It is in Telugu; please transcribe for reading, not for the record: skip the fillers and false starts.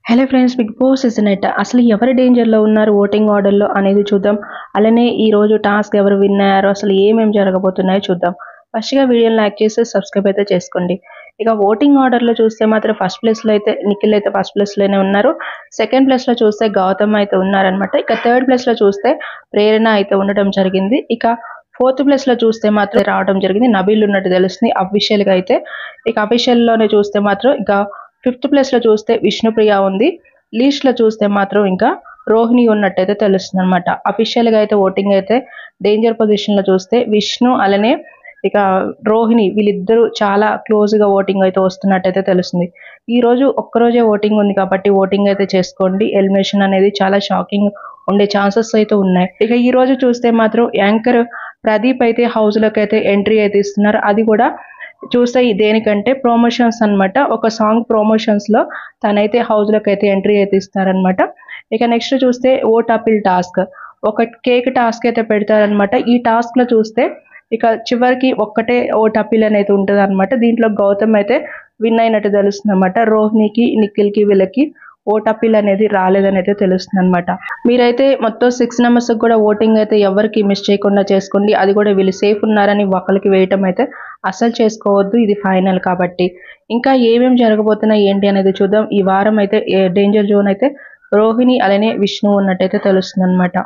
Hello friends, Bigg Boss season 8 అసలు ఎవరు డేంజర్లో ఉన్నారు ఓటింగ్ ఆర్డర్లో అనేది చూద్దాం. అలానే ఈ రోజు టాస్క్ ఎవరు విన్ అయ్యారో అసలు ఏమేమి జరగబోతున్నాయో చూద్దాం. ఫస్ట్గా వీడియోని లైక్ చేసి సబ్స్క్రైబ్ అయితే చేసుకోండి. ఇక ఓటింగ్ ఆర్డర్లో చూస్తే మాత్రం ఫస్ట్ ప్లేస్లో అయితే నిఖిల్ అయితే ఫస్ట్ ప్లేస్లోనే ఉన్నారు. సెకండ్ ప్లేస్లో చూస్తే గౌతమ్ అయితే ఉన్నారనమాట. ఇక థర్డ్ ప్లేస్లో చూస్తే ప్రేరణ అయితే ఉండటం జరిగింది. ఇక ఫోర్త్ ప్లేస్లో చూస్తే మాత్రం రావడం జరిగింది. నబీల్ ఉన్నట్టు తెలుస్తుంది అఫీషియల్గా అయితే. ఇక అఫీషియల్లోనే చూస్తే మాత్రం ఇక ఫిఫ్త్ ప్లేస్లో చూస్తే విష్ణుప్రియ ఉంది. లీస్ట్లో చూస్తే మాత్రం ఇంకా రోహిణి ఉన్నట్టయితే తెలుస్తుంది అనమాట. అఫీషియల్గా అయితే ఓటింగ్ అయితే డేంజర్ పొజిషన్లో చూస్తే విష్ణు అలానే ఇక రోహిణి వీళ్ళిద్దరూ చాలా క్లోజ్గా ఓటింగ్ అయితే వస్తున్నట్టయితే తెలుస్తుంది. ఈ రోజు ఒక్కరోజే ఓటింగ్ ఉంది కాబట్టి ఓటింగ్ అయితే చేసుకోండి. ఎలిమినేషన్ అనేది చాలా షాకింగ్ ఉండే ఛాన్సెస్ అయితే ఉన్నాయి. ఇక ఈ రోజు చూస్తే మాత్రం యాంకర్ ప్రదీప్ అయితే హౌస్లోకి అయితే ఎంట్రీ అయితే ఇస్తున్నారు. అది కూడా చూస్తే దేనికంటే ప్రమోషన్స్ అన్నమాట. ఒక సాంగ్ ప్రమోషన్స్ లో తనైతే హౌస్ లోకి అయితే ఎంట్రీ అయితే ఇస్తారనమాట. ఇక నెక్స్ట్ చూస్తే ఓట్ అపీల్ టాస్క్, ఒక కేక్ టాస్క్ అయితే పెడతారనమాట. ఈ టాస్క్ లో చూస్తే ఇక చివరికి ఒక్కటే ఓట్ అపీల్ అనేది ఉంటుంది అనమాట. దీంట్లో గౌతమ్ అయితే విన్ అయినట్టు తెలుస్తుంది అనమాట. రోహిణికి నిఖిల్కి వీళ్ళకి ఓట్ అపీల్ అనేది రాలేదని అయితే తెలుస్తుంది అనమాట. మీరైతే మొత్తం 6 మెంబర్స్ కూడా ఓటింగ్ అయితే ఎవరికి మిస్ చేయకుండా చేసుకోండి. అది కూడా వీళ్ళు సేఫ్ ఉన్నారని ఒకరికి వేయటం అయితే అస్సలు చేసుకోవద్దు. ఇది ఫైనల్ కాబట్టి. ఇంకా ఏమేమి జరగబోతున్నాయి ఏంటి అనేది చూద్దాం. ఈ వారం అయితే డేంజర్ జోన్ అయితే రోహిణి అలానే విష్ణు ఉన్నట్టయితే తెలుస్తుంది అనమాట.